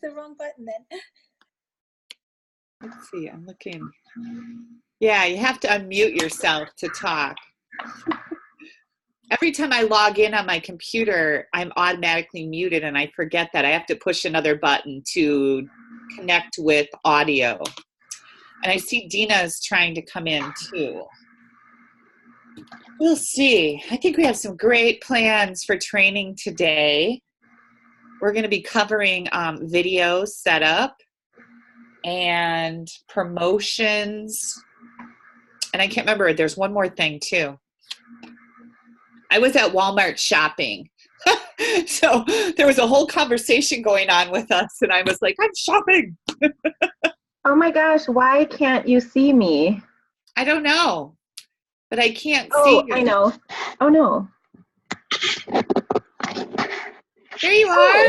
the wrong button then. Let's see, I'm looking. Yeah, you have to unmute yourself to talk. Every time I log in on my computer, I'm automatically muted and I forget that. I have to push another button to connect with audio. And I see Dina's trying to come in too. We'll see. I think we have some great plans for training today. We're going to be covering video setup and promotions. And I can't remember, there's one more thing too. I was at Walmart shopping. So there was a whole conversation going on with us and I was like, I'm shopping. Oh my gosh, why can't you see me? I don't know, but I can't see Oh, you. I know. Oh no. There you are.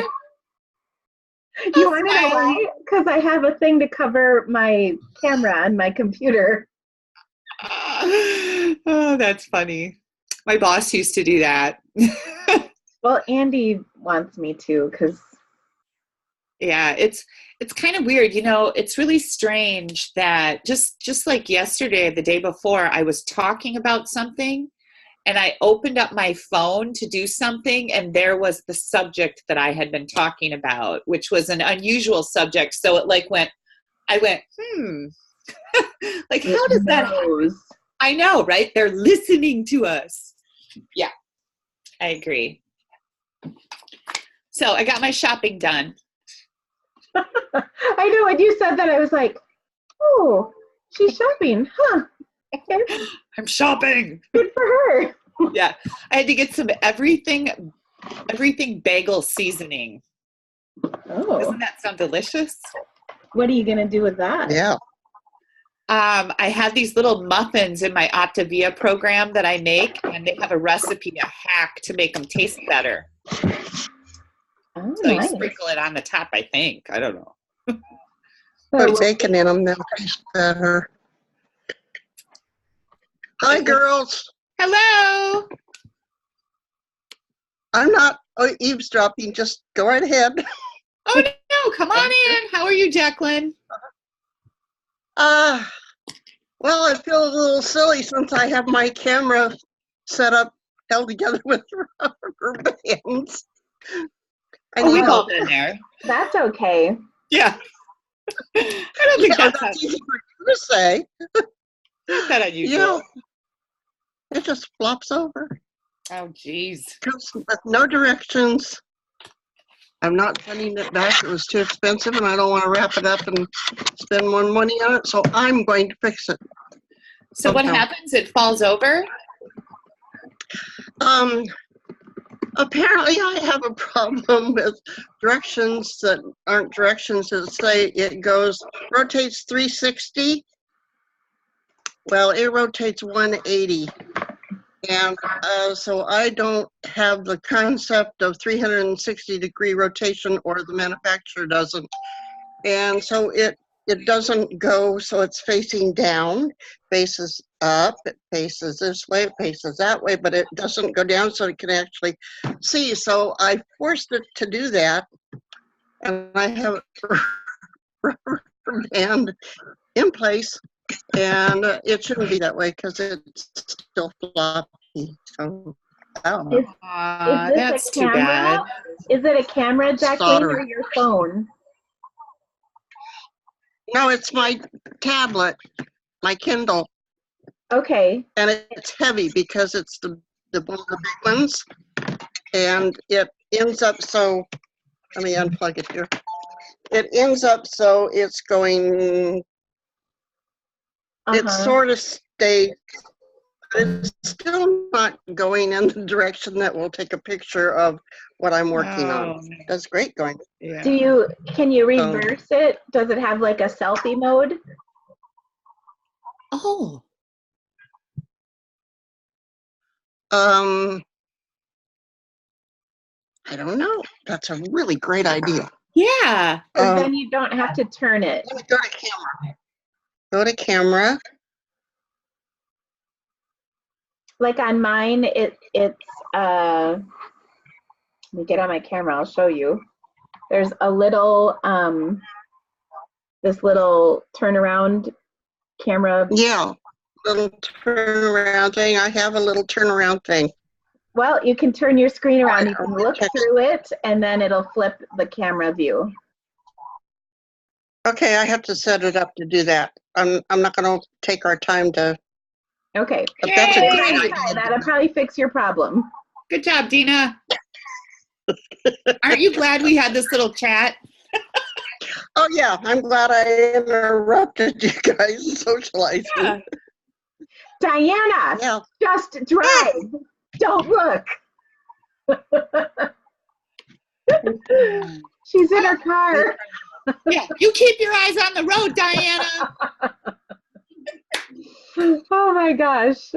You want to know why? Because I have a thing to cover my camera on my computer. Oh, that's funny. My boss used to do that. Well, Andy wants me to because. Yeah, it's kind of weird. You know, it's really strange that just like yesterday, the day before, I was talking about something and I opened up my phone to do something and there was the subject that I had been talking about, which was an unusual subject. So it like I went, like how does that happen? I know, right? They're listening to us. Yeah, I agree. So I got my shopping done. I know, when you said that, I was like, oh, she's shopping, huh? I'm shopping. Good for her. Yeah, I had to get some everything bagel seasoning. Oh. Doesn't that sound delicious? What are you going to do with that? Yeah. I have these little muffins in my Optavia program that I make, and they have a recipe, a hack to make them taste better. Oh, So nice. you sprinkle it on the top, I think. I don't know. Put bacon in them, they'll taste better. Hi, girls. Hello. I'm not eavesdropping. Just go right ahead. Oh, no. Come on in. How are you, Jacqueline? Well, I feel a little silly since I have my camera set up, held together with rubber bands. We've all been there. That's okay. Yeah. I don't think that's easy for you to say. Not that unusual. Yeah. It just flops over. Oh, geez. Comes with no directions. I'm not sending it back. It was too expensive, and I don't want to wrap it up and spend more money on it, so I'm going to fix it. So what happens? It falls over? Apparently I have a problem with directions that aren't directions that say it rotates 360. Well, it rotates 180. And so I don't have the concept of 360-degree rotation, or the manufacturer doesn't. And so it doesn't go, so it's facing down, faces up, it faces this way, it faces that way, but it doesn't go down so it can actually see. So I forced it to do that, and I have a rubber band in place, and it shouldn't be that way because it's still floppy. So, Is this that's a too camera? bad. Is it a camera, Jacqueline, or your phone? No, it's my tablet, my Kindle. Okay. And it's heavy because it's the one of the big ones. And it ends up so, let me unplug it here. It ends up so it's going, it sort of stays, but it's still not going in the direction that will take a picture of what I'm working on. That's great going. Yeah. Can you reverse it? Does it have like a selfie mode? Oh. I don't know. That's a really great idea. Yeah. Then you don't have to turn it. Let me go to camera. Go to camera. Like on mine, it's let me get on my camera, I'll show you. There's a little, this little turnaround camera. Yeah, little turnaround thing. I have a little turnaround thing. Well, you can turn your screen around. You can look through it, and then it'll flip the camera view. Okay, I have to set it up to do that. I'm not going to take our time to. Okay. But that's a Yay! great idea. That'll probably fix your problem. Good job, Dina. Aren't you glad we had this little chat? Oh yeah, I'm glad I interrupted you guys socializing. Yeah. Diana, Yeah. just drive. Don't look. She's in her car. Yeah, you keep your eyes on the road, Diana. Oh my gosh.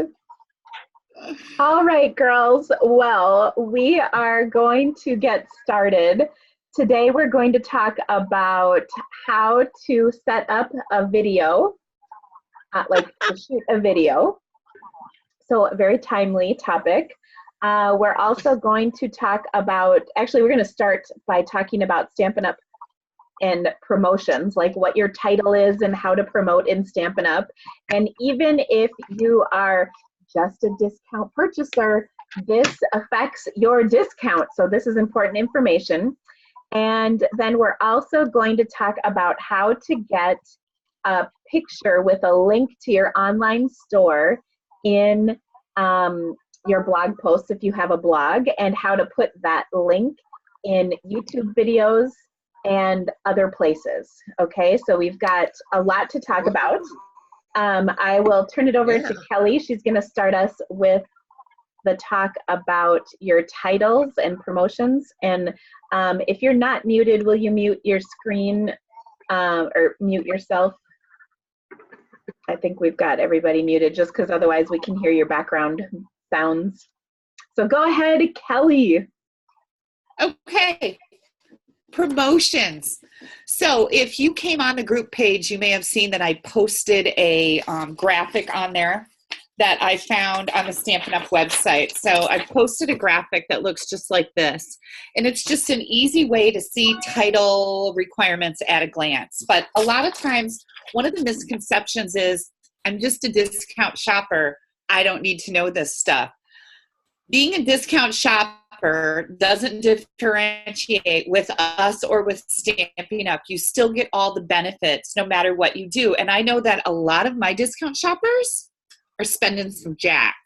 All right, girls. Well, we are going to get started. Today, we're going to talk about how to set up a video, like to shoot a video. So a very timely topic. We're also going to talk about, actually, we're going to start by talking about Stampin' Up! And promotions, like what your title is and how to promote in Stampin' Up! And even if you are just a discount purchaser, this affects your discount. So this is important information. And then we're also going to talk about how to get a picture with a link to your online store in your blog post if you have a blog, and how to put that link in YouTube videos and other places. Okay, so we've got a lot to talk about. I will turn it over to Kelly. She's going to start us with the talk about your titles and promotions. And if you're not muted, will you mute your screen or mute yourself? I think we've got everybody muted, just because otherwise we can hear your background sounds. So go ahead, Kelly. Okay. Promotions. So if you came on the group page, you may have seen that I posted a graphic on there that I found on the Stampin' Up! Website. So I posted a graphic that looks just like this. And it's just an easy way to see title requirements at a glance. But a lot of times, one of the misconceptions is, I'm just a discount shopper. I don't need to know this stuff. Being a discount shopper doesn't differentiate with us or with Stampin' Up! You still get all the benefits no matter what you do. And I know that a lot of my discount shoppers are spending some jack.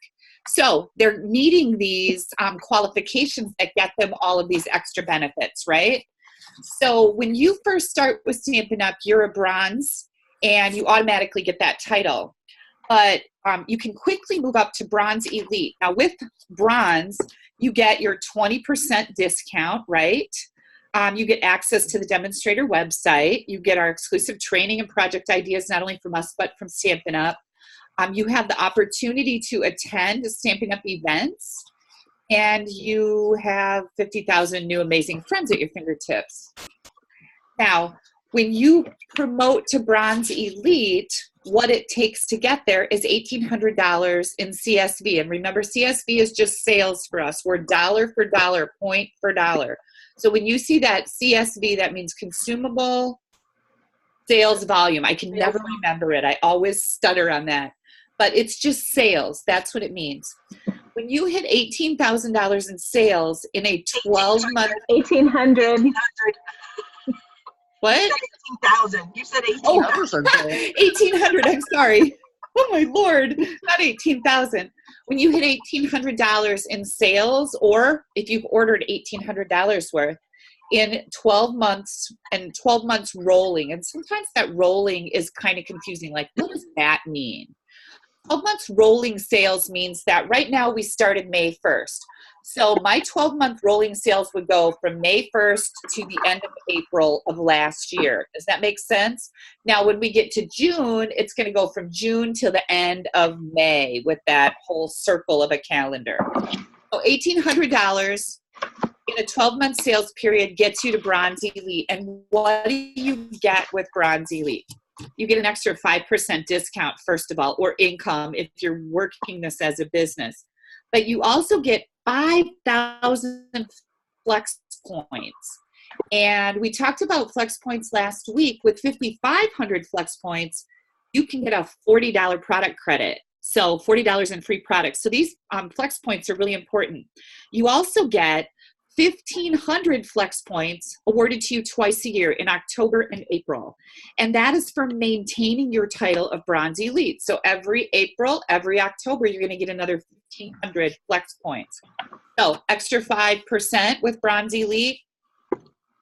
So they're meeting these qualifications that get them all of these extra benefits, right? So when you first start with Stampin' Up!, you're a bronze and you automatically get that title. But you can quickly move up to Bronze Elite. Now with Bronze, you get your 20% discount, right? You get access to the demonstrator website. You get our exclusive training and project ideas, not only from us, but from Stampin' Up! You have the opportunity to attend Stampin' Up! Events, and you have 50,000 new amazing friends at your fingertips. Now, when you promote to Bronze Elite, what it takes to get there is $1,800 in CSV. And remember, CSV is just sales for us. We're dollar for dollar, point for dollar. So when you see that CSV, that means consumable sales volume. I can never remember it. I always stutter on that. But it's just sales. That's what it means. When you hit $18,000 in sales in a 12-month... 1,800. What? You said 18,000. You said 18,000. Oh, 1,800. I'm sorry. Oh my Lord, not 18,000. When you hit $1,800 in sales, or if you've ordered $1,800 worth in 12 months and 12 months rolling, and sometimes that rolling is kind of confusing. Like, what does that mean? 12 months rolling sales means that right now we started May 1st. So my 12-month rolling sales would go from May 1st to the end of April of last year. Does that make sense? Now, when we get to June, it's going to go from June till the end of May with that whole circle of a calendar. So $1,800 in a 12-month sales period gets you to Bronze Elite. And what do you get with Bronze Elite? You get an extra 5% discount, first of all, or income if you're working this as a business. But you also get 5,000 flex points. And we talked about flex points last week. With 5,500 flex points, you can get a $40 product credit. So $40 in free products. So these flex points are really important. You also get 1,500 flex points awarded to you twice a year in October and April. And that is for maintaining your title of Bronze Elite. So every April, every October, you're going to get another 1,500 flex points. So extra 5% with Bronze Elite,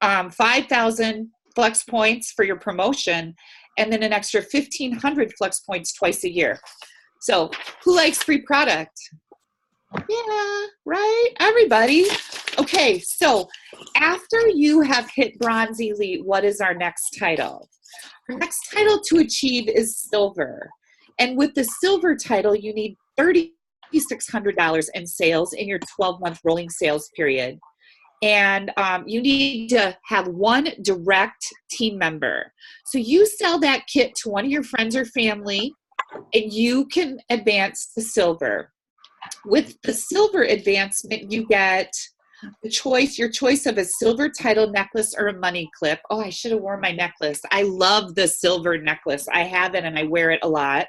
5,000 flex points for your promotion, and then an extra 1,500 flex points twice a year. So who likes free product? Yeah, right? Everybody. Okay, so after you have hit Bronze Elite, what is our next title? Our next title to achieve is Silver. And with the Silver title, you need $3,600 in sales in your 12-month rolling sales period. And you need to have one direct team member. So you sell that kit to one of your friends or family, and you can advance to Silver. With the Silver advancement, you get your choice of a silver title necklace or a money clip. Oh, I should have worn my necklace. I love the silver necklace. I have it and I wear it a lot.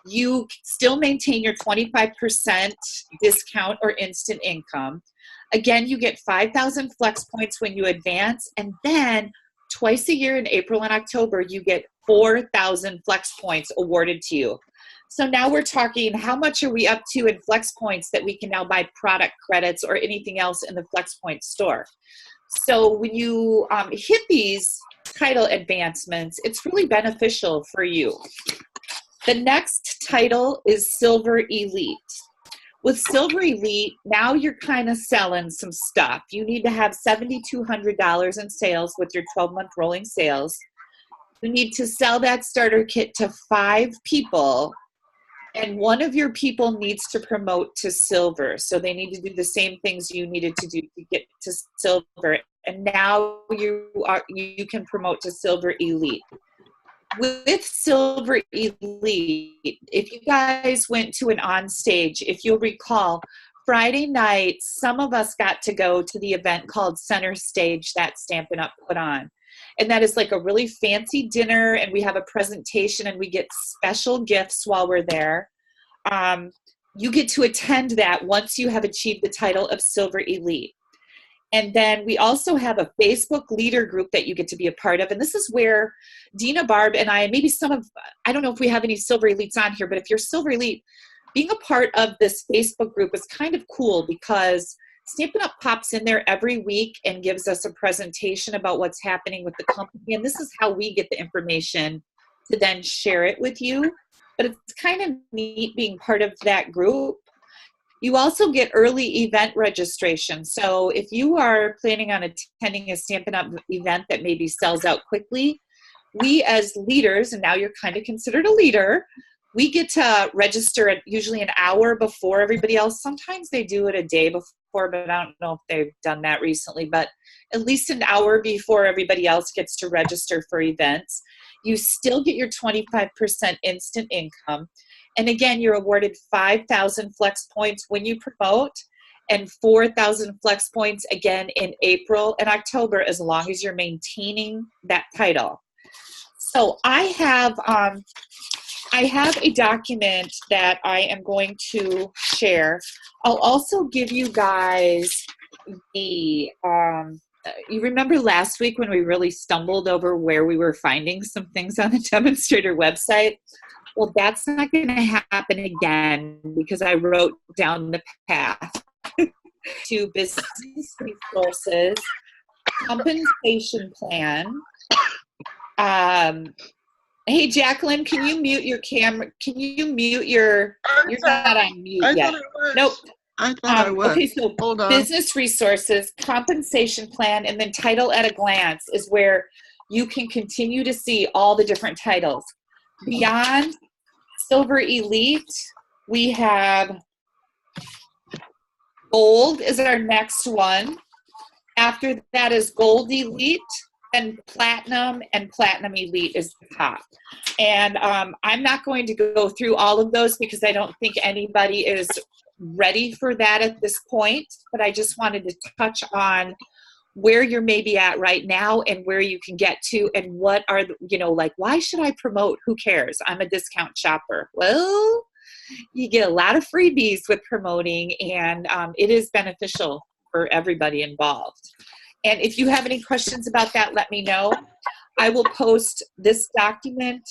You still maintain your 25% discount or instant income. Again, you get 5,000 flex points when you advance, and then twice a year in April and October, you get 4,000 flex points awarded to you. So now we're talking, how much are we up to in flex points that we can now buy product credits or anything else in the flex point store? So when you hit these title advancements, it's really beneficial for you. The next title is Silver Elite. With Silver Elite, now you're kind of selling some stuff. You need to have $7,200 in sales with your 12-month rolling sales. You need to sell that starter kit to 5 people, and one of your people needs to promote to Silver. So they need to do the same things you needed to do to get to Silver. And now you can promote to Silver Elite. With Silver Elite, if you guys went to an on-stage, if you'll recall, Friday night, some of us got to go to the event called Center Stage that Stampin' Up! Put on. And that is like a really fancy dinner, and we have a presentation, and we get special gifts while we're there. You get to attend that once you have achieved the title of Silver Elite. And then we also have a Facebook leader group that you get to be a part of. And this is where Dina, Barb, and I, and maybe I don't know if we have any Silver Elites on here, but if you're Silver Elite, being a part of this Facebook group is kind of cool because Stampin' Up! Pops in there every week and gives us a presentation about what's happening with the company. And this is how we get the information to then share it with you. But it's kind of neat being part of that group. You also get early event registration. So if you are planning on attending a Stampin' Up! Event that maybe sells out quickly, we as leaders, and now you're kind of considered a leader, we get to register at usually an hour before everybody else. Sometimes they do it a day before, but I don't know if they've done that recently, but at least an hour before everybody else gets to register for events. You still get your 25% instant income. And again, you're awarded 5,000 flex points when you promote and 4,000 flex points again in April and October, as long as you're maintaining that title. So I have a document that I am going to share. I'll also give you guys the, you remember last week when we really stumbled over where we were finding some things on the demonstrator website? Well, that's not going to happen again because I wrote down the path to business resources, compensation plan. Hey, Jacqueline, can you mute your camera? Can you mute your, you're not on mute yet. Nope. I thought I was. Okay, so hold on. Business resources, compensation plan, and then title at a glance is where you can continue to see all the different titles. Beyond Silver Elite, we have Gold is our next one. After that is Gold Elite, and Platinum Elite is the top. And I'm not going to go through all of those because I don't think anybody is ready for that at this point, but I just wanted to touch on where you're maybe at right now and where you can get to, and what are, like, why should I promote? Who cares? I'm a discount shopper. Well, you get a lot of freebies with promoting, and it is beneficial for everybody involved. And if you have any questions about that, let me know. I will post this document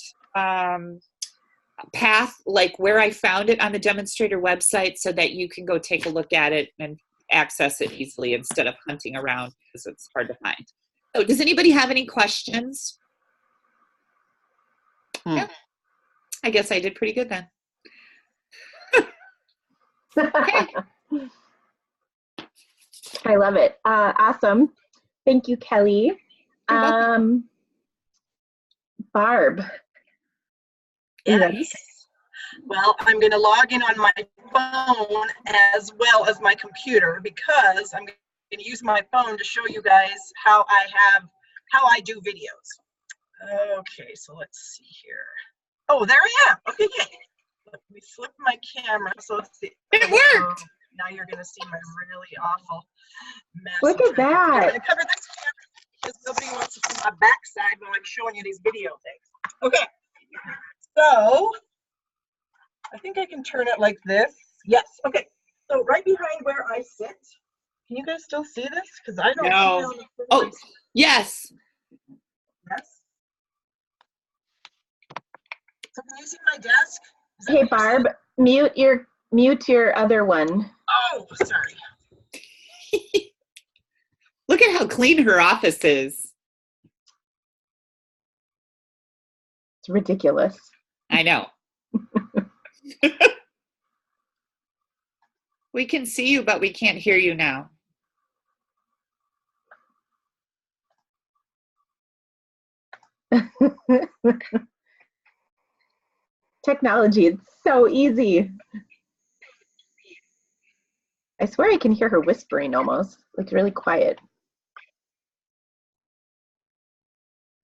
path, like where I found it on the demonstrator website, so that you can go take a look at it and access it easily instead of hunting around because it's hard to find. So does anybody have any questions? Yeah. I guess I did pretty good then. I love it. Awesome. Thank you, Kelly. Barb. Yes. Well, I'm going to log in on my phone as well as my computer, because I'm going to use my phone to show you guys how I do videos. Okay, so let's see here. Oh, there I am. Okay, yay. Let me flip my camera. So let's see. It worked. Now you're going to see my really awful mess. Look at that. I'm going to cover this camera because nobody wants to see my backside when I'm showing you these video things. Okay. So I think I can turn it like this. Yes. Okay. So right behind where I sit. Can you guys still see this? Because I don't No. see it. Oh, yes. Yes. So can you see my desk? Hey, Barb, mute your other one. Oh, sorry. Look at how clean her office is. It's ridiculous. I know. We can see you, but we can't hear you now. Technology, it's so easy. I swear I can hear her whispering almost, like really quiet.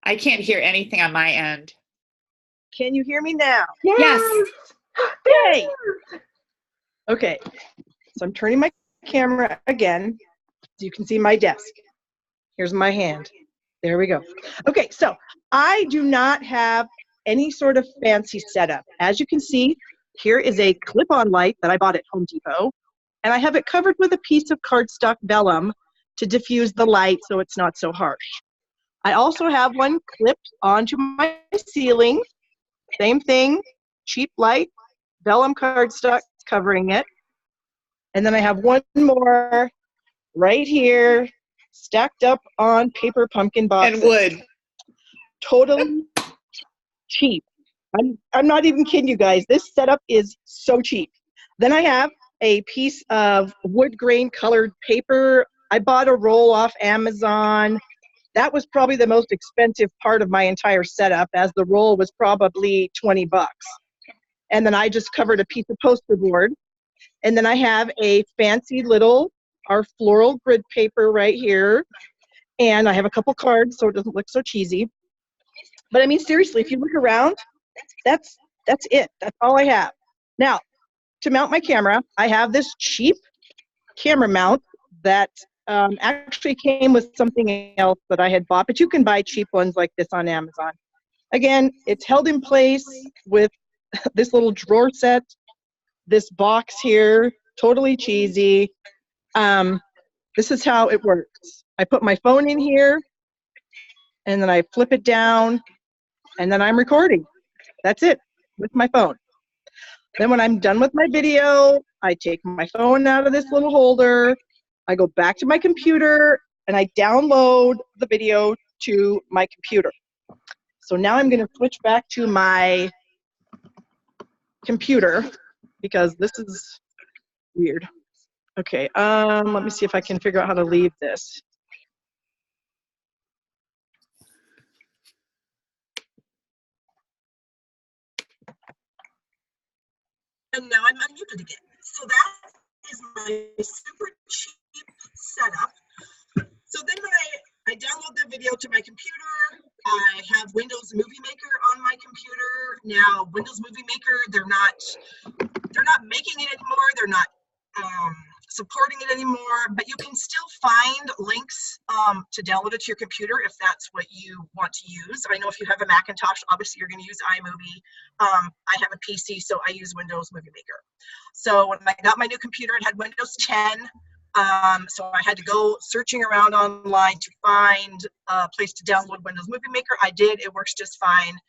I can't hear anything on my end. Can you hear me now? Yes. Yay! Okay, so I'm turning my camera again so you can see my desk. Here's my hand. There we go. Okay, so I do not have any sort of fancy setup. As you can see, here is a clip-on light that I bought at Home Depot, and I have it covered with a piece of cardstock vellum to diffuse the light so it's not so harsh. I also have one clipped onto my ceiling. Same thing, cheap light, vellum cardstock covering it. And then I have one more right here, stacked up on paper pumpkin boxes. And wood. Totally cheap. I'm not even kidding you guys. This setup is so cheap. Then I have a piece of wood grain colored paper. I bought a roll off Amazon. That was probably the most expensive part of my entire setup, as the roll was probably 20 bucks. And then I just covered a piece of poster board. And then I have a fancy little, our floral grid paper right here. And I have a couple cards so it doesn't look so cheesy. But I mean, seriously, if you look around, that's it. That's all I have. Now, to mount my camera, I have this cheap camera mount that actually came with something else that I had bought, but you can buy cheap ones like this on Amazon. Again, it's held in place with this little drawer set, this box here, totally cheesy. This is how it works. I put my phone in here, and then I flip it down, and then I'm recording. That's it, with my phone. Then when I'm done with my video, I take my phone out of this little holder, I go back to my computer, and I download the video to my computer. So now I'm going to switch back to my computer because this is weird. Okay, let me see if I can figure out how to leave this. And now I'm unmuted again. So that is my super cheap setup. So then when I download the video to my computer, I have Windows Movie Maker on my computer. Now Windows Movie Maker, they're not making it anymore. They're not supporting it anymore, but you can still find links to download it to your computer if that's what you want to use. I know if you have a Macintosh, obviously you're going to use iMovie. I have a PC, so I use Windows Movie Maker. So when I got my new computer, it had Windows 10. So I had to go searching around online to find a place to download Windows Movie Maker. I did. It works just fine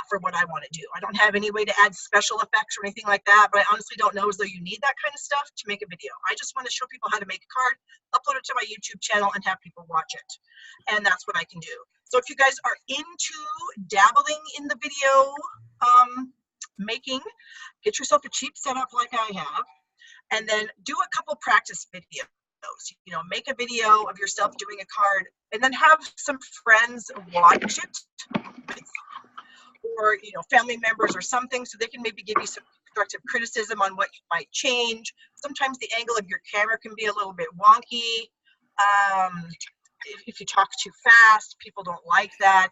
for what I want to do. I don't have any way to add special effects or anything like that, but I honestly don't know as though you need that kind of stuff to make a video. I just want to show people how to make a card, upload it to my YouTube channel, and have people watch it. And that's what I can do. So if you guys are into dabbling in the video making, get yourself a cheap setup like I have, and then do a couple practice videos. You know, make a video of yourself doing a card, and then have some friends watch it, or you know, family members or something, so they can maybe give you some constructive criticism on what you might change. Sometimes the angle of your camera can be a little bit wonky. If you talk too fast, people don't like that.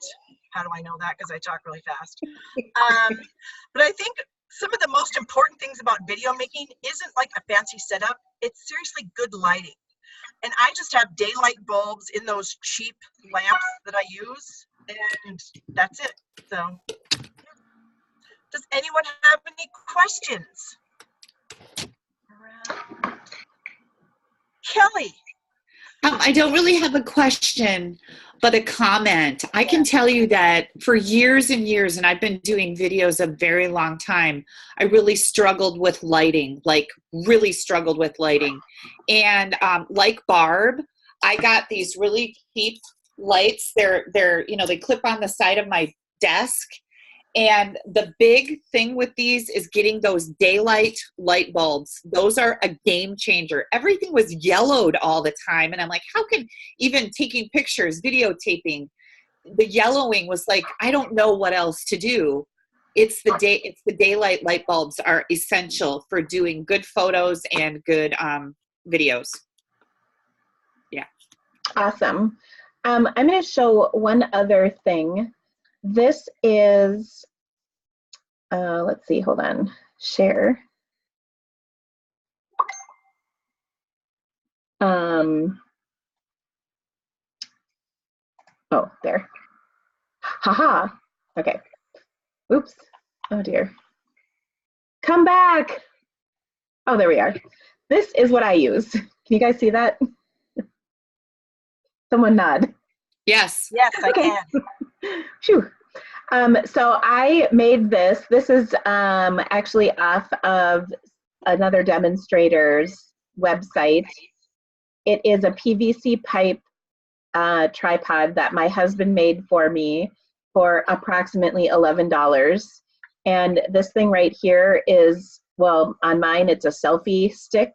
How do I know that? Because I talk really fast. But I think some of the most important things about video making isn't like a fancy setup. It's seriously good lighting. And I just have daylight bulbs in those cheap lamps that I use, and that's it. So, does anyone have any questions? Kelly. I don't really have a question, but a comment. I can tell you that for years and years, and I've been doing videos a very long time, I really struggled with lighting, like really struggled with lighting. And like Barb, I got these really cheap lights. They're you know, they clip on the side of my desk. And the big thing with these is getting those daylight light bulbs. Those are a game changer. Everything was yellowed all the time. And I'm like, how can, even taking pictures, videotaping, the yellowing was like, I don't know what else to do. It's the daylight light bulbs are essential for doing good photos and good videos. Yeah. Awesome. I'm going to show one other thing. This is, let's see, hold on, share. Oh, there. Haha. Okay. Oops. Oh dear. Come back. Oh, there we are. This is what I use. Can you guys see that? Someone nod. Yes. Yes, I Okay. can. Phew. So I made this. This is actually off of another demonstrator's website. It is a PVC pipe tripod that my husband made for me for approximately $11. And this thing right here is, well, on mine, it's a selfie stick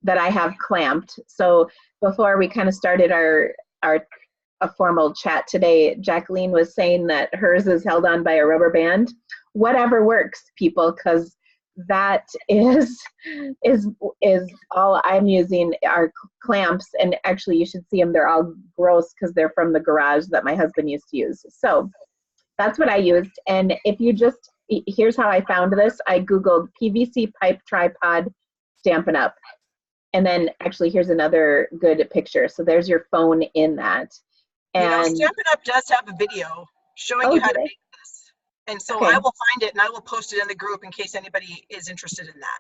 that I have clamped. So before we kind of started a formal chat today, Jacqueline was saying that hers is held on by a rubber band. Whatever works, people, because that is all I'm using are clamps. And actually, you should see them. They're all gross because they're from the garage that my husband used to use. So that's what I used. And if you just, here's how I found this. I Googled PVC pipe tripod Stampin' Up. And then actually, here's another good picture. So there's your phone in that. And you know, Stampin' Up does have a video showing you how to make this. And so Okay. I will find it and I will post it in the group in case anybody is interested in that.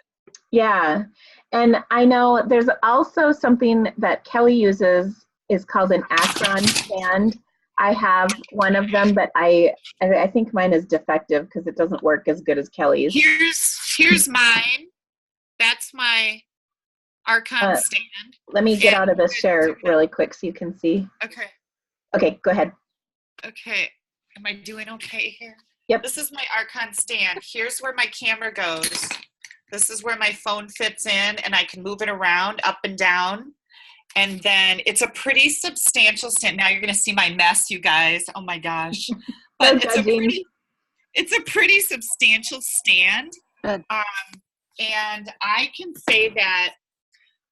Yeah. And I know there's also something that Kelly uses is called an Akron stand. I have one of them, but I think mine is defective because it doesn't work as good as Kelly's. Here's mine. That's my Archon stand. Let me get out of this share really quick so you can see. Okay. Okay, go ahead. Okay. Am I doing okay here? Yep. This is my Archon stand. Here's where my camera goes. This is where my phone fits in, and I can move it around up and down. And then it's a pretty substantial stand. Now you're going to see my mess, you guys. Oh my gosh. But it's a pretty substantial stand. And I can say that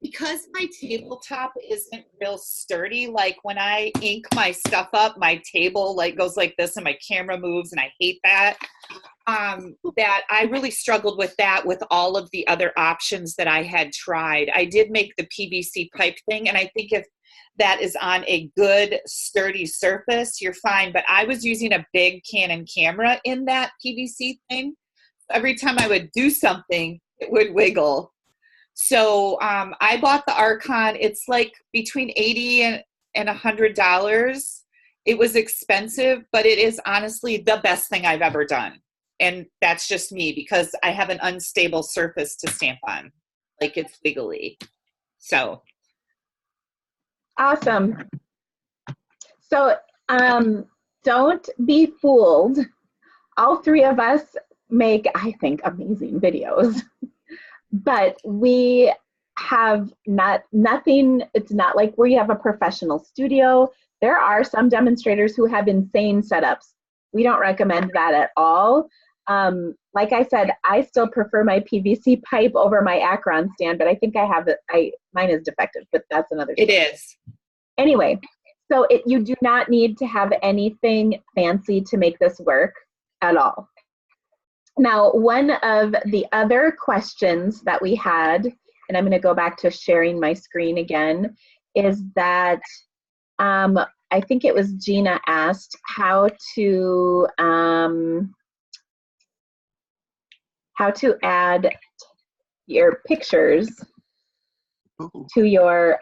because my tabletop isn't real sturdy, like when I ink my stuff up, my table like goes like this and my camera moves, and I hate that. that I really struggled with that with all of the other options that I had tried. I did make the PVC pipe thing, and I think if that is on a good sturdy surface, you're fine. But I was using a big Canon camera in that PVC thing. Every time I would do something, it would wiggle. So I bought the Archon. It's like between $80 and $100. It was expensive, but it is honestly the best thing I've ever done. And that's just me because I have an unstable surface to stamp on. Like it's wiggly. So. Awesome. So don't be fooled. All three of us make, I think, amazing videos. But we have nothing, it's not like we have a professional studio. There are some demonstrators who have insane setups. We don't recommend that at all. Like I said, I still prefer my PVC pipe over my Acron stand, but I think I have it, mine is defective, but that's another story. It is. Anyway, so you do not need to have anything fancy to make this work at all. Now, one of the other questions that we had, and I'm going to go back to sharing my screen again, is that I think it was Gina asked how to add your pictures to your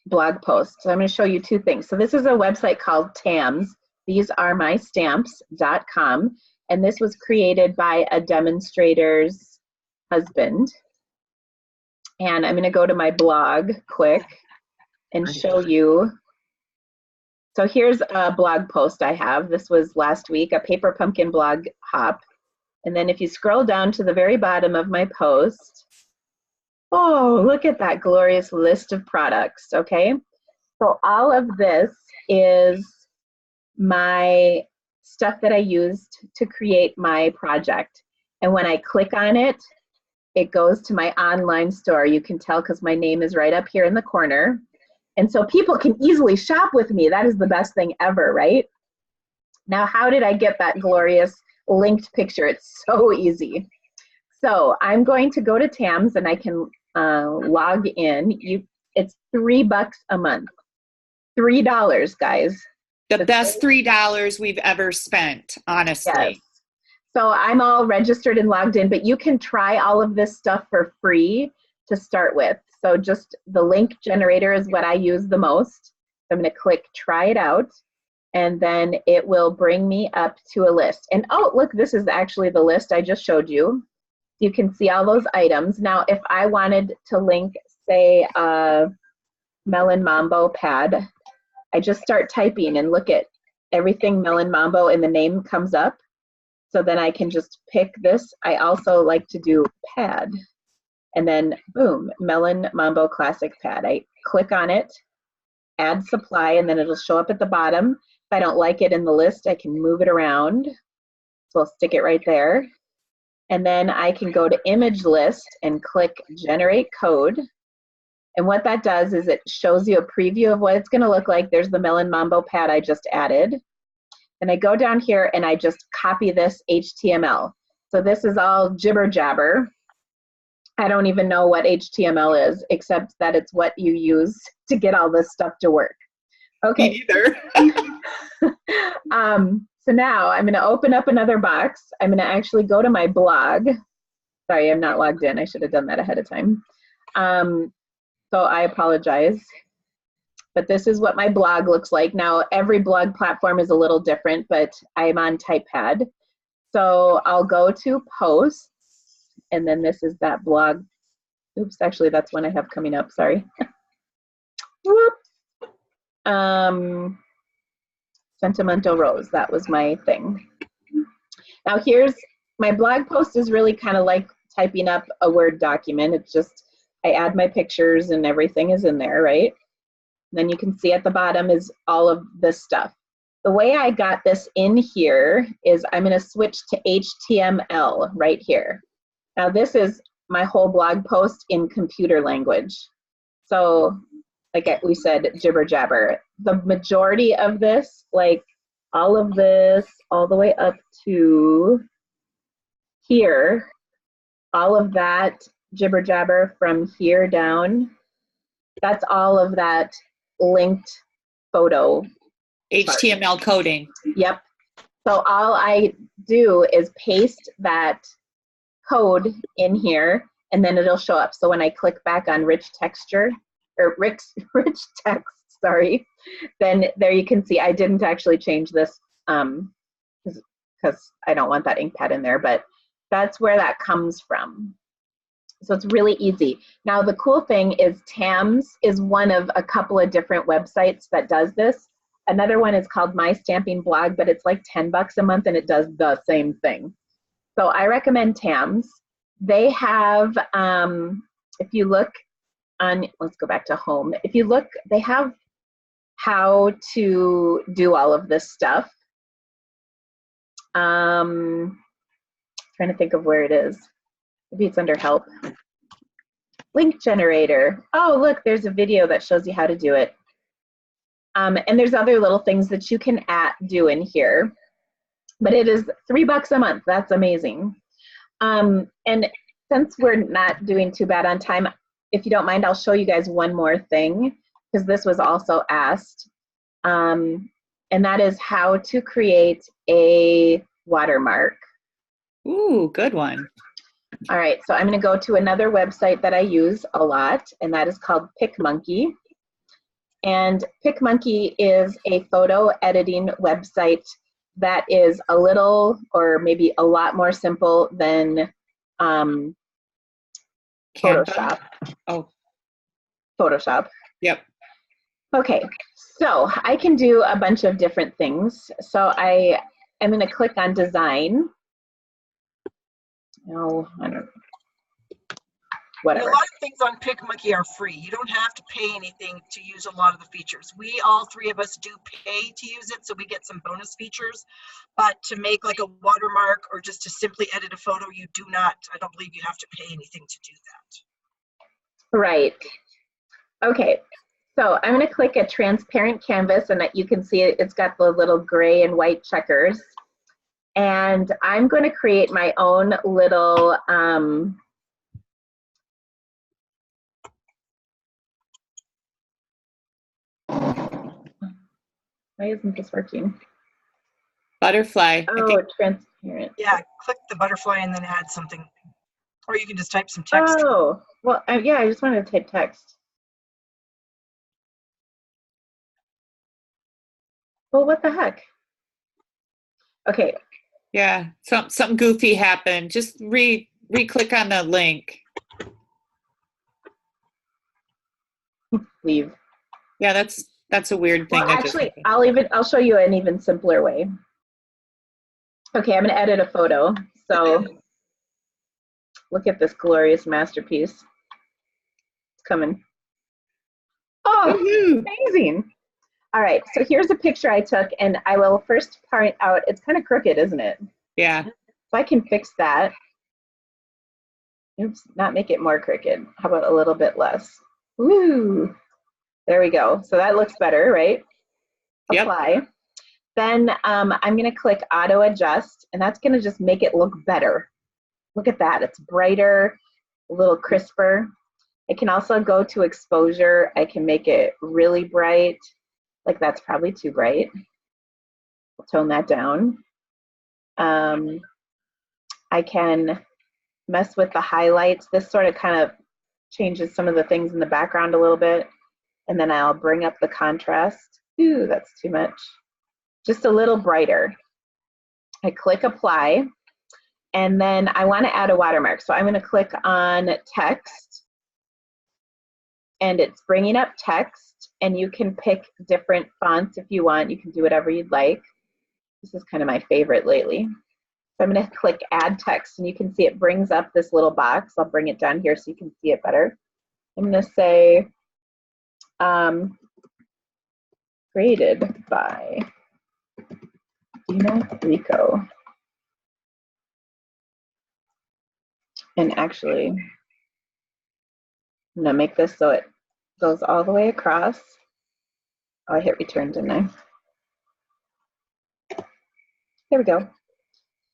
blog post. So I'm going to show you two things. So this is a website called TAMS. These are my stamps.com, and this was created by a demonstrator's husband. And I'm going to go to my blog quick and show you. So here's a blog post I have. This was last week, a paper pumpkin blog hop. And then if you scroll down to the very bottom of my post, oh, look at that glorious list of products, okay? So all of this is my stuff that I used to create my project. And when I click on it, it goes to my online store. You can tell because my name is right up here in the corner. And so people can easily shop with me. That is the best thing ever, right? Now, how did I get that glorious linked picture? It's so easy. So I'm going to go to TAMS and I can log in. It's $3 a month. $3, guys. The best $3 we've ever spent, honestly. Yes. So I'm all registered and logged in, but you can try all of this stuff for free to start with. So just the link generator is what I use the most. So I'm going to click try it out, and then it will bring me up to a list. And oh, look, this is actually the list I just showed you. You can see all those items. Now, if I wanted to link, say, a Melon Mambo pad, I just start typing and look at everything Melon Mambo and the name comes up. So then I can just pick this. I also like to do pad. And then boom, Melon Mambo Classic Pad. I click on it, add supply, and then it'll show up at the bottom. If I don't like it in the list, I can move it around. So I'll stick it right there. And then I can go to image list and click generate code. And what that does is it shows you a preview of what it's going to look like. There's the Melon Mambo pad I just added. And I go down here and I just copy this HTML. So this is all jibber jabber. I don't even know what HTML is, except that it's what you use to get all this stuff to work. Okay. Me either. So now I'm going to open up another box. I'm going to actually go to my blog. Sorry, I'm not logged in. I should have done that ahead of time. So I apologize. But this is what my blog looks like. Now, every blog platform is a little different, but I'm on TypePad. So I'll go to posts, and then this is that blog. Oops, actually, that's one I have coming up. Sorry. Whoops. Sentimental Rose, that was my thing. Now here's, my blog post is really kind of like typing up a Word document. It's just, I add my pictures and everything is in there, right? Then you can see at the bottom is all of this stuff. The way I got this in here is I'm going to switch to HTML right here. Now this is my whole blog post in computer language. So like we said, jibber jabber. The majority of this, like all of this all the way up to here, all of that jibber jabber from here down, that's all of that linked photo chart. HTML coding. Yep. So all I do is paste that code in here, and then it'll show up. So when I click back on rich texture, or rich text, sorry, then there you can see I didn't actually change this because I don't want that ink pad in there, but that's where that comes from. So it's really easy. Now the cool thing is TAMS is one of a couple of different websites that does this. Another one is called My Stamping Blog, but it's like $10 a month and it does the same thing. So I recommend TAMS. They have, if you look on, let's go back to home. If you look, they have how to do all of this stuff. Trying to think of where it is. Maybe it's under help. Link generator. Oh, look, there's a video that shows you how to do it. And there's other little things that you can do in here. But it is $3 a month. That's amazing. And since we're not doing too bad on time, if you don't mind, I'll show you guys one more thing, because this was also asked. And that is how to create a watermark. Ooh, good one. All right, so I'm going to go to another website that I use a lot, and that is called PicMonkey. And PicMonkey is a photo editing website that is a little, or maybe a lot more simple than Photoshop. Oh. Photoshop. Yep. Okay, so I can do a bunch of different things. So I am going to click on design. No, I don't. Whatever. A lot of things on PicMonkey are free. You don't have to pay anything to use a lot of the features. We, all three of us, do pay to use it, so we get some bonus features. But to make like a watermark or just to simply edit a photo, you do not, I don't believe you have to pay anything to do that. Right. Okay, so I'm going to click a transparent canvas, and you can see it's got the little gray and white checkers. And I'm going to create my own little why isn't this working? Butterfly. Oh, transparent. Yeah, click the butterfly and then add something. Or you can just type some text. Oh, well, yeah, I just wanted to type text. Well, what the heck? Okay. Yeah, something goofy happened. Just re-click on the link. Leave. Yeah, that's a weird thing. Well, actually, I'll show you an even simpler way. Okay, I'm going to edit a photo. So look at this glorious masterpiece. It's coming. Oh, amazing. All right, so here's a picture I took, and I will first point out, it's kind of crooked, isn't it? Yeah. So I can fix that. Oops, not make it more crooked. How about a little bit less? Woo! There we go. So that looks better, right? Yep. Apply. Then I'm going to click Auto Adjust, and that's going to just make it look better. Look at that. It's brighter, a little crisper. I can also go to Exposure. I can make it really bright. Like that's probably too bright. I'll tone that down. I can mess with the highlights. This sort of kind of changes some of the things in the background a little bit. And then I'll bring up the contrast. Ooh, that's too much. Just a little brighter. I click Apply. And then I want to add a watermark. So I'm going to click on Text. And it's bringing up text. And you can pick different fonts if you want. You can do whatever you'd like. This is kind of my favorite lately. So I'm going to click Add Text. And you can see it brings up this little box. I'll bring it down here so you can see it better. I'm going to say, created by Dina Rico. And actually, I'm going to make this so it goes all the way across. Oh, I hit return, didn't I? There we go.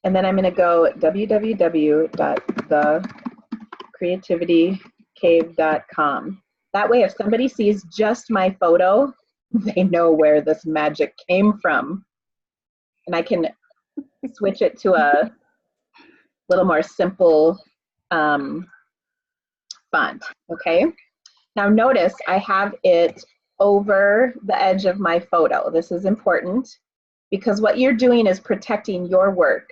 And then I'm going to go www.thecreativitykave.com. That way, if somebody sees just my photo, they know where this magic came from. And I can switch it to a little more simple font, okay? Now notice I have it over the edge of my photo. This is important because what you're doing is protecting your work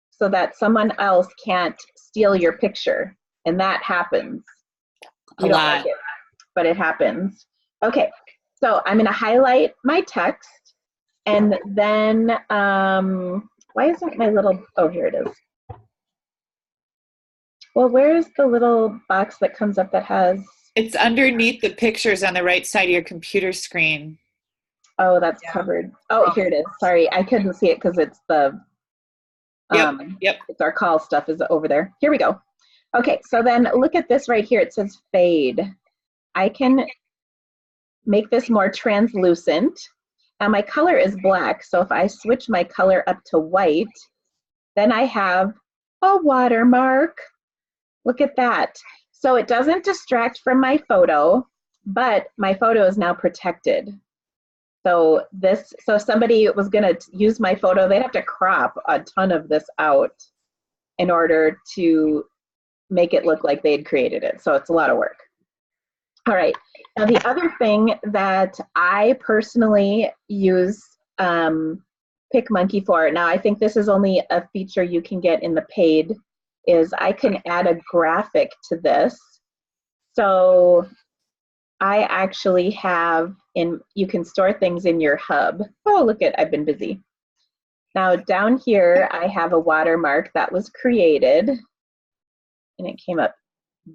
so that someone else can't steal your picture. And that happens. You don't like it, but it happens. Okay, so I'm gonna highlight my text and then, why isn't my little, oh, here it is. Well, where's the little box that comes up that has? It's underneath the pictures on the right side of your computer screen. Oh, that's covered. Oh, here it is. Sorry, I couldn't see it because it's the, Yep. it's our call stuff is over there. Here we go. Okay, so then look at this right here. It says fade. I can make this more translucent. Now my color is black, so if I switch my color up to white, then I have a watermark. Look at that. So it doesn't distract from my photo, but my photo is now protected. So this, so if somebody was gonna use my photo, they'd have to crop a ton of this out in order to make it look like they'd created it. So it's a lot of work. All right, now the other thing that I personally use PicMonkey for, now I think this is only a feature you can get in the paid, is I can add a graphic to this. So I actually have, you can store things in your hub. Oh, look at, I've been busy. Now down here, I have a watermark that was created and it came up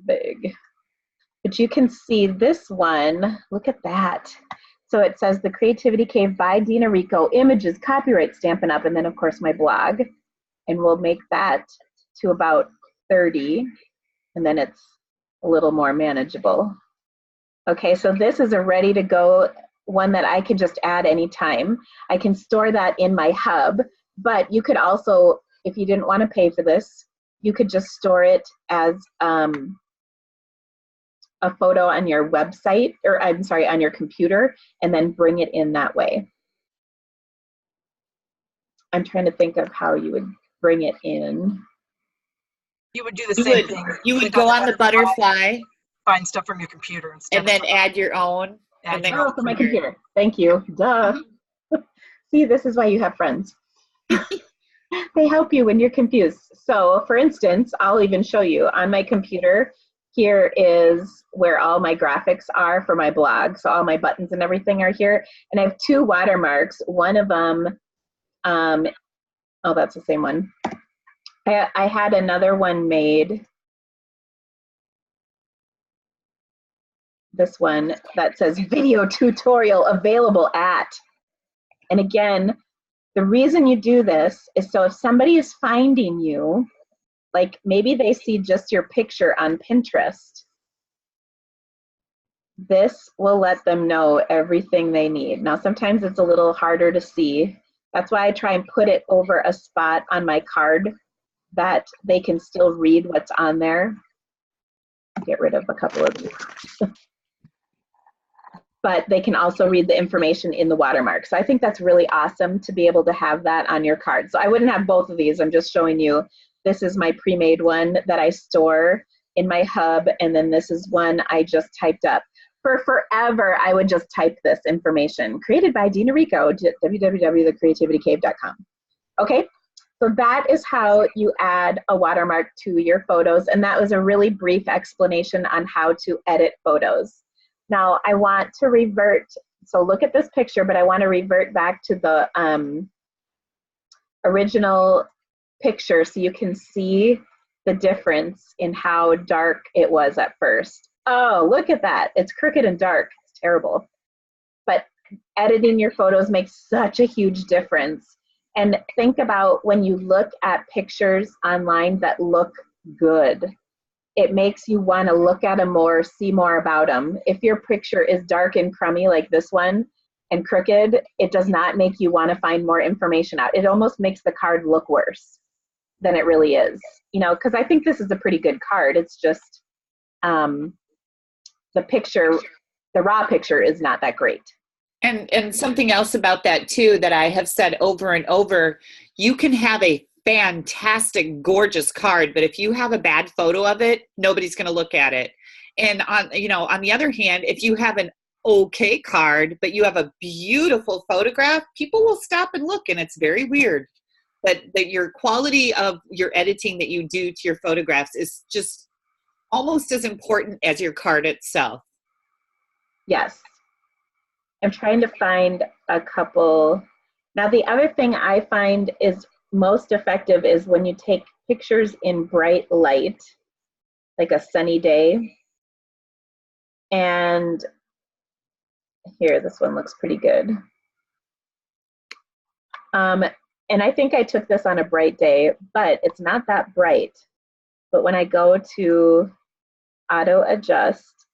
big. But you can see this one, look at that. So it says The Creativity Cave by Dina Rico, images, copyright, Stampin' Up, and then of course my blog. And we'll make that to about 30, and then it's a little more manageable. Okay, so this is a ready to go one that I can just add anytime. I can store that in my hub, but you could also, if you didn't want to pay for this, you could just store it as a photo on your website, or I'm sorry, on your computer, and then bring it in that way. I'm trying to think of how you would bring it in. You would do the same thing. You would go on the butterfly, find stuff from your computer and then add your own. And then oh, from my computer. Thank you. Duh. See, this is why you have friends. They help you when you're confused. So, for instance, I'll even show you on my computer. Here is where all my graphics are for my blog. So all my buttons and everything are here. And I have two watermarks. One of them, oh, that's the same one. I had another one made. This one that says video tutorial available at. And again, the reason you do this is so if somebody is finding you, like maybe they see just your picture on Pinterest, this will let them know everything they need. Now, sometimes it's a little harder to see. That's why I try and put it over a spot on my card that they can still read what's on there. Get rid of a couple of these. But they can also read the information in the watermark. So I think that's really awesome to be able to have that on your card. So I wouldn't have both of these. I'm just showing you, this is my pre-made one that I store in my hub, and then this is one I just typed up. For forever, I would just type this information. Created by Dina Rico, www.thecreativitykave.com. Okay, so that is how you add a watermark to your photos, and that was a really brief explanation on how to edit photos. Now, I want to revert, so look at this picture, but I want to revert back to the original picture so you can see the difference in how dark it was at first. Oh, look at that. It's crooked and dark. It's terrible. But editing your photos makes such a huge difference. And think about when you look at pictures online that look good. It makes you want to look at them more, see more about them. If your picture is dark and crummy like this one, and crooked, it does not make you want to find more information out. It almost makes the card look worse than it really is, you know, because I think this is a pretty good card. It's just the picture, the raw picture is not that great. And something else about that too that I have said over and over, you can have a fantastic, gorgeous card, but if you have a bad photo of it, nobody's going to look at it. And on the other hand, if you have an okay card, but you have a beautiful photograph, people will stop and look, and it's very weird. But that your quality of your editing that you do to your photographs is just almost as important as your card itself. Yes. I'm trying to find a couple. Now, the other thing I find is most effective is when you take pictures in bright light, like a sunny day. And here, this one looks pretty good. And I think I took this on a bright day, but it's not that bright. But when I go to auto adjust,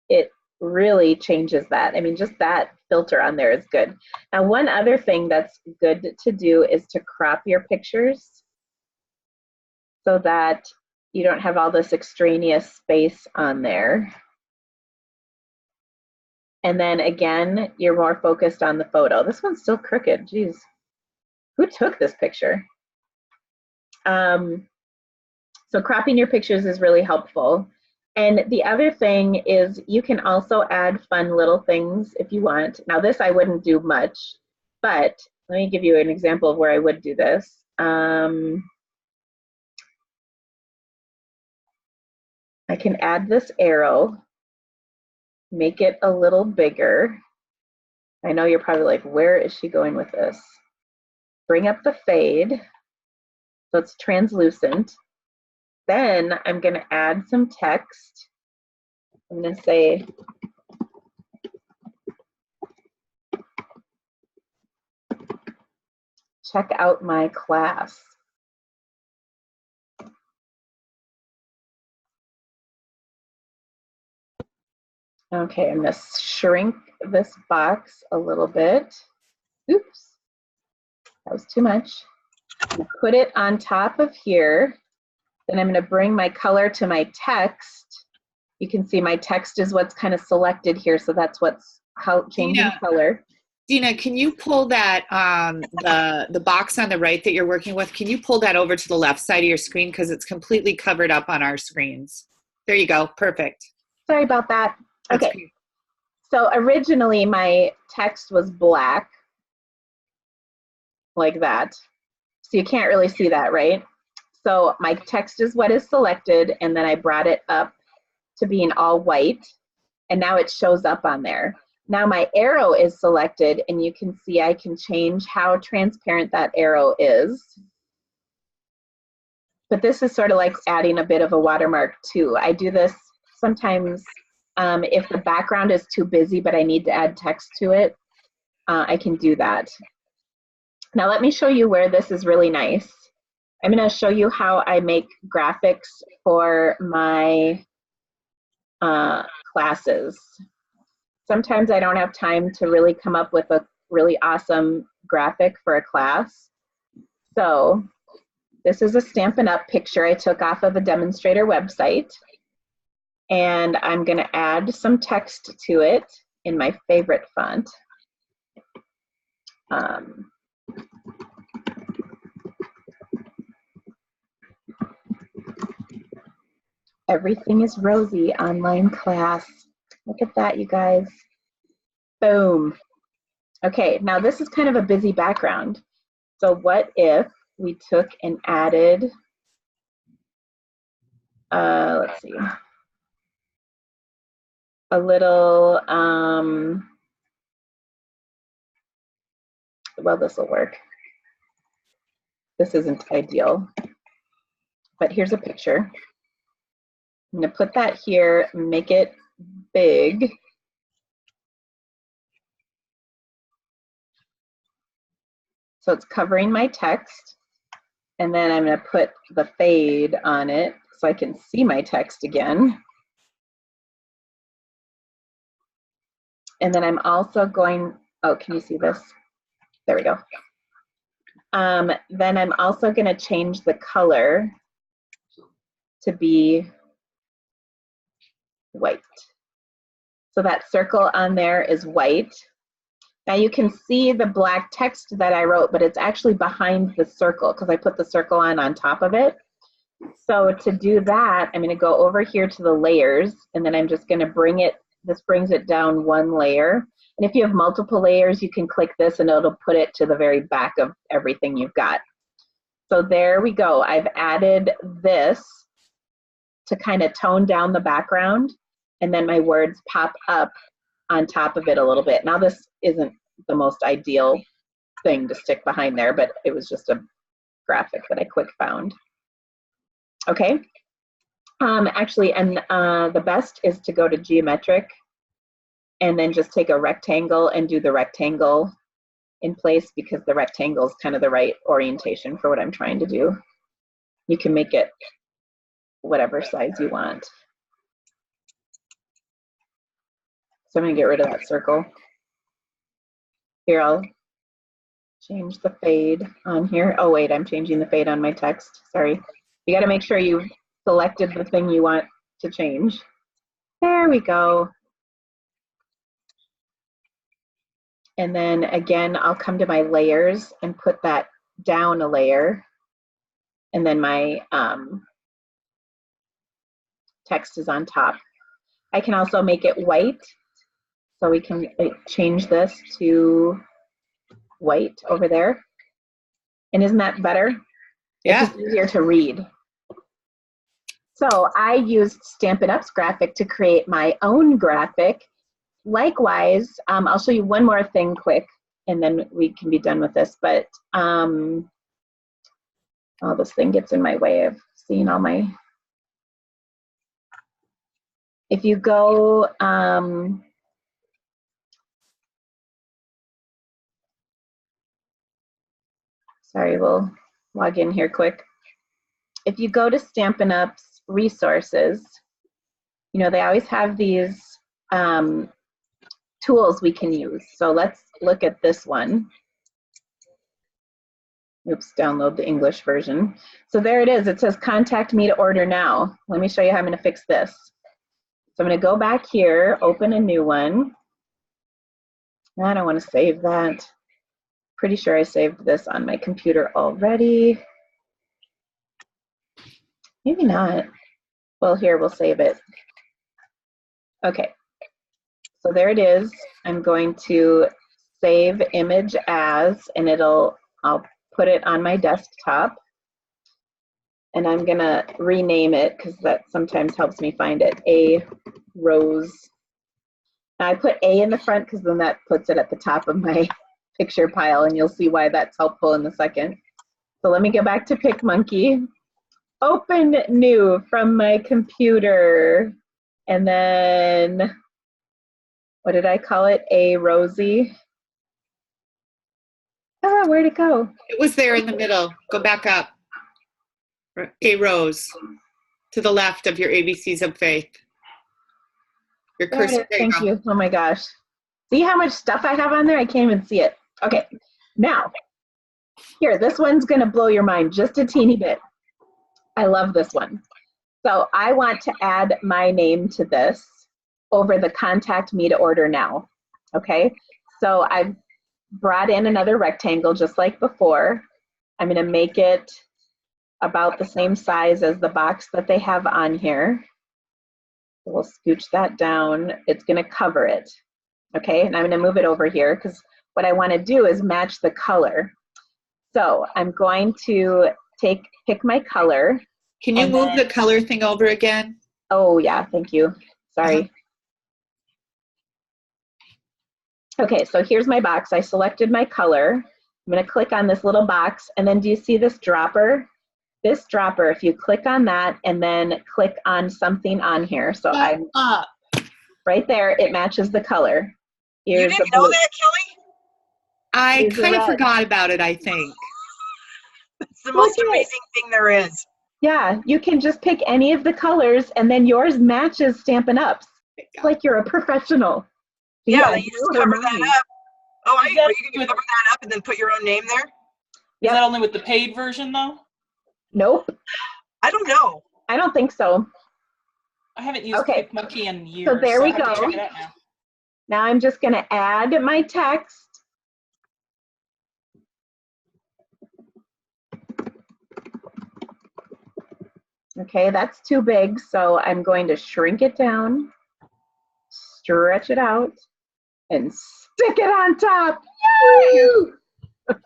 it really changes that. I mean, just that filter on there is good. Now, one other thing that's good to do is to crop your pictures so that you don't have all this extraneous space on there. And then again, you're more focused on the photo. This one's still crooked, geez. Who took this picture? So cropping your pictures is really helpful. And the other thing is you can also add fun little things if you want. Now this I wouldn't do much, but let me give you an example of where I would do this. I can add this arrow, make it a little bigger. I know you're probably like, where is she going with this? Bring up the fade, so it's translucent. Then I'm going to add some text. I'm going to say, check out my class. Okay, I'm going to shrink this box a little bit. Oops, that was too much. I'm going to put it on top of here. Then I'm going to bring my color to my text. You can see my text is what's kind of selected here, so that's what's changing color. Dina, can you pull that, the box on the right that you're working with, can you pull that over to the left side of your screen because it's completely covered up on our screens? There you go, perfect. Sorry about that. That's okay, so originally my text was black, like that. So you can't really see that, right? So my text is what is selected, and then I brought it up to being all white, and now it shows up on there. Now my arrow is selected, and you can see I can change how transparent that arrow is. But this is sort of like adding a bit of a watermark too. I do this sometimes if the background is too busy, but I need to add text to it, I can do that. Now let me show you where this is really nice. I'm going to show you how I make graphics for my classes. Sometimes I don't have time to really come up with a really awesome graphic for a class. So this is a Stampin' Up! Picture I took off of a demonstrator website. And I'm going to add some text to it in my favorite font. Everything is rosy online class. Look at that, you guys. Boom. Okay, now this is kind of a busy background. So what if we took and added, let's see, a little, well, this will work. This isn't ideal, but here's a picture. I'm going to put that here, make it big. So it's covering my text. And then I'm going to put the fade on it so I can see my text again. And then I'm also going, Oh, can you see this? There we go. Then I'm also going to change the color to be white. So that circle on there is white. Now you can see the black text that I wrote, but it's actually behind the circle because I put the circle on top of it. So to do that, I'm going to go over here to the layers, and then I'm just going to bring it, this brings it down one layer. And if you have multiple layers, you can click this and it'll put it to the very back of everything you've got. So there we go. I've added this to kind of tone down the background, and then my words pop up on top of it a little bit. Now this isn't the most ideal thing to stick behind there, but it was just a graphic that I quick found. Okay. Actually, and the best is to go to geometric and then just take a rectangle and do the rectangle in place, because the rectangle is kind of the right orientation for what I'm trying to do. You can make it whatever size you want. So I'm going to get rid of that circle. Here, I'll change the fade on here. Oh, wait, I'm changing the fade on my text. Sorry. You got to make sure you've selected the thing you want to change. There we go. And then again, I'll come to my layers and put that down a layer. And then my text is on top. I can also make it white. So we can change this to white over there. And isn't that better? Yeah. It's just easier to read. So I used Stampin' Up's graphic to create my own graphic. Likewise, I'll show you one more thing quick, and then we can be done with this. But oh, this thing gets in my way of seeing all my. If you go, sorry, we'll log in here quick. If you go to Stampin' Up's resources, you know, they always have these tools we can use. So let's look at this one. Oops, download the English version. So there it is. It says contact me to order now. Let me show you how I'm going to fix this. So I'm going to go back here, open a new one. I don't want to save that. Pretty sure I saved this on my computer already. Maybe not. Well, here, we'll save it. Okay. So there it is. I'm going to save image as, and I'll put it on my desktop. And I'm gonna rename it because that sometimes helps me find it. A Rose. Now I put A in the front because then that puts it at the top of my picture pile, and you'll see why that's helpful in a second. So let me go back to PicMonkey. Open new from my computer. And then, what did I call it? A Rosie. Ah, where'd it go? It was there in the middle. Go back up. A Rose. To the left of your ABCs of Faith. Your cursor. Thank you. Oh my gosh. See how much stuff I have on there? I can't even see it. Okay. Now, here, this one's going to blow your mind just a teeny bit. I love this one. So I want to add my name to this over the contact me to order now. Okay. So I've brought in another rectangle just like before. I'm going to make it about the same size as the box that they have on here. We'll scooch that down. It's going to cover it. Okay, and I'm going to move it over here because what I want to do is match the color. So I'm going to pick my color. Can you move the color thing over again? Oh yeah, thank you. Sorry. Okay, so here's my box. I selected my color. I'm going to click on this little box, and then do you see this dropper? This dropper, if you click on that and then click on something on here, so I'm right there, it matches the color. Here's you didn't know that, Kelly? I kind of forgot about it, I think. It's the most amazing thing there is. Yeah, you can just pick any of the colors, and then yours matches Stampin' Up's. It's like you're a professional. Yeah, you just cover that up. Oh, Is that are you going to with- cover that up and then put your own name there? Is that only with the paid version though? Nope, I don't know. I don't think so. I haven't used Okay. PicMonkey in years. there we I have to go. check it out now. Now I'm just going to add my text. Okay, that's too big, so I'm going to shrink it down, stretch it out, and stick it on top. Yay!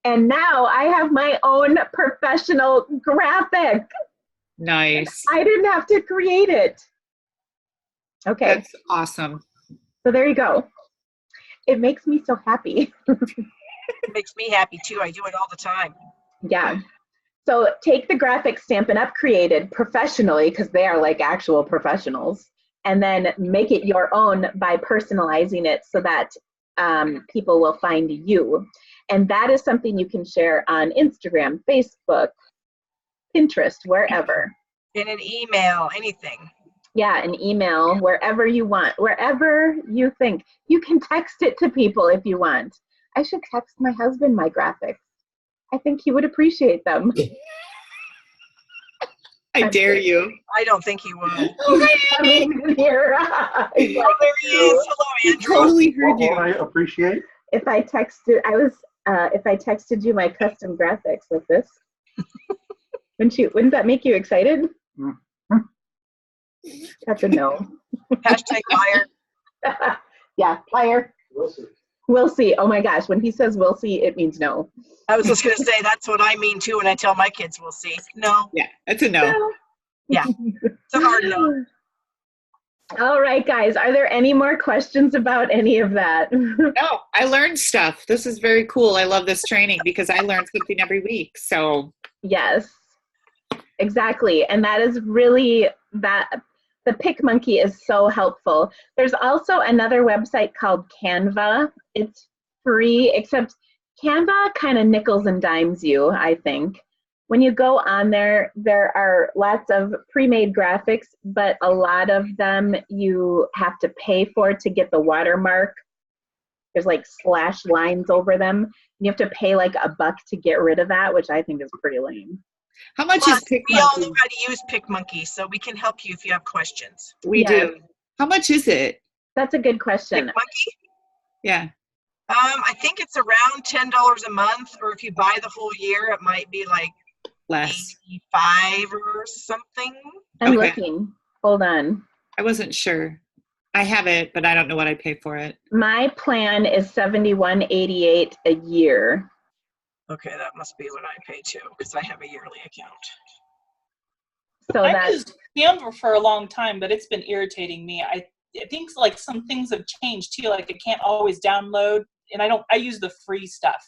And now I have my own professional graphic. Nice. I didn't have to create it. Okay, That's awesome. so there you go. It makes me so happy. It makes me happy too. I do it all the time. Yeah. So take the graphic Stampin' Up! Created professionally, because they are like actual professionals, and then make it your own by personalizing it so that people will find you. And that is something you can share on Instagram, Facebook, Pinterest, wherever. In an email, anything. Yeah, an email, wherever you want, wherever you think. You can text it to people if you want. I should text my husband my graphics. I think he would appreciate them. I dare you. I don't think he would. I mean, here. He's like, Oh, there he is. Hello, Andrew. Totally heard What you. I appreciate. if I texted, if I texted you my custom graphics like this, wouldn't that make you excited? Mhm. That's a no. Hashtag liar. Yeah, liar. We'll see. We'll see. Oh my gosh, when he says we'll see, it means no. I was just going to say that's what I mean too when I tell my kids we'll see. No, Yeah, that's a no. Yeah. it's a hard no. All right, guys, are there any more questions about any of that? No, I learned stuff. This is very cool. I love this training because I learn something every week. So Yes, exactly. And that is really the PicMonkey is so helpful. There's also another website called Canva. It's free, except Canva kind of nickels and dimes you, I think. When you go on there, there are lots of pre-made graphics, but a lot of them you have to pay for to get the watermark. There's like slash lines over them. And you have to pay like $1 to get rid of that, which I think is pretty lame. how much Plus, is we all PicMonkey? know how to use PicMonkey, so we can help you if you have questions. We Yeah. do. How much is it? That's a good question. PicMonkey? Yeah. I think it's around $10 a month, or if you buy the whole year, it might be like Less. 85 or something. I'm Okay. looking. Hold on. I wasn't sure. I have it, but I don't know what I pay for it. My plan is $71.88 a year. Okay, that must be what I pay too, because I have a yearly account. So I've that's used Canva for a long time, but it's been irritating me. I think like some things have changed too. Like I can't always download, and I use the free stuff.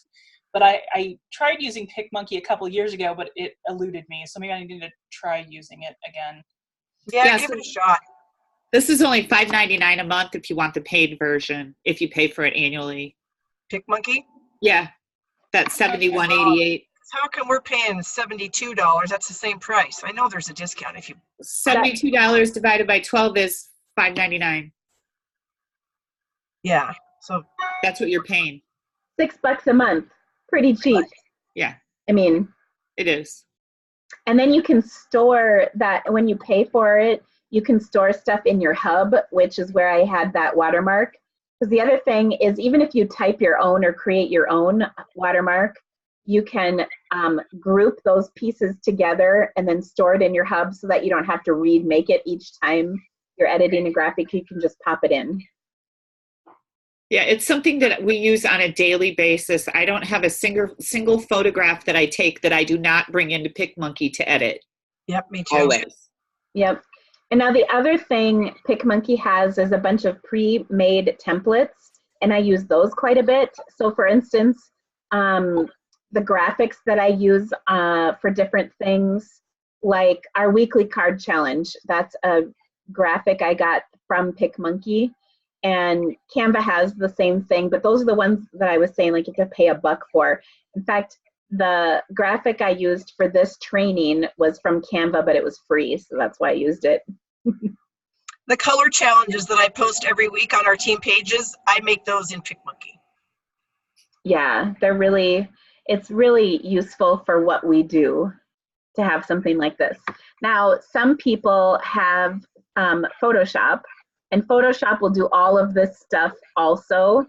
But I tried using PicMonkey a couple of years ago, but it eluded me. So maybe I need to try using it again. Yeah, Yeah, give so- it a shot. This is only $5.99 a month if you want the paid version, if you pay for it annually. PicMonkey? Yeah. That's $71.88. How come we're paying $72? That's the same price. I know there's a discount if you. $72 divided by 12 is $5.99. Yeah. So That's what you're paying. $6 a month. Pretty cheap. Yeah, I mean, it is. and then you can store that when you pay for it, you can store stuff in your hub, which is where I had that watermark. Because the other thing is, even if you type your own or create your own watermark, you can group those pieces together and then store it in your hub so that you don't have to remake it each time you're editing a graphic. You can just pop it in. Yeah, it's something that we use on a daily basis. I don't have a single photograph that I take that I do not bring into PicMonkey to edit. yep, me too. Always. Yep. And now the other thing PicMonkey has is a bunch of pre-made templates, and I use those quite a bit. So for instance, the graphics that I use for different things, like our weekly card challenge, that's a graphic I got from PicMonkey, and Canva has the same thing, but those are the ones that I was saying like you have to pay $1 for. In fact, the graphic I used for this training was from Canva, but it was free, so that's why I used it. the color challenges that I post every week on our team pages, I make those in PicMonkey. Yeah, it's really useful for what we do to have something like this. Now, some people have Photoshop, and Photoshop will do all of this stuff also,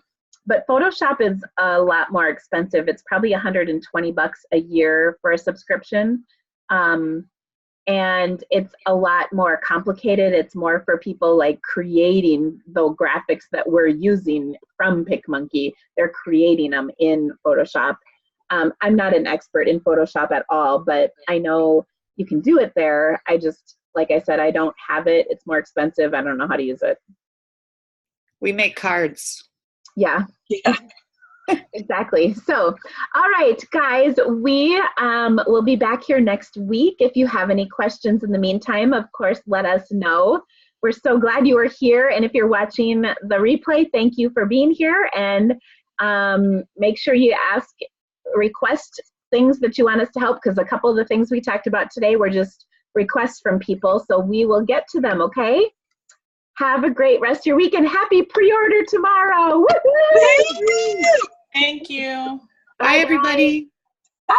but Photoshop is a lot more expensive. It's probably $120 a year for a subscription. And it's a lot more complicated. It's more for people like creating the graphics that we're using from PicMonkey. They're creating them in Photoshop. I'm not an expert in Photoshop at all, but I know you can do it there. I just, like I said, I don't have it. It's more expensive. I don't know how to use it. We make cards. Yeah. Yeah. Exactly. So, all right, guys, we will be back here next week. If you have any questions in the meantime, of course, let us know. We're so glad you were here. And if you're watching the replay, thank you for being here. And make sure you request things that you want us to help, because a couple of the things we talked about today were just requests from people. So we will get to them, okay? Have a great rest of your week and happy pre-order tomorrow. Woo-hoo! Thank you. Bye, everybody. Bye.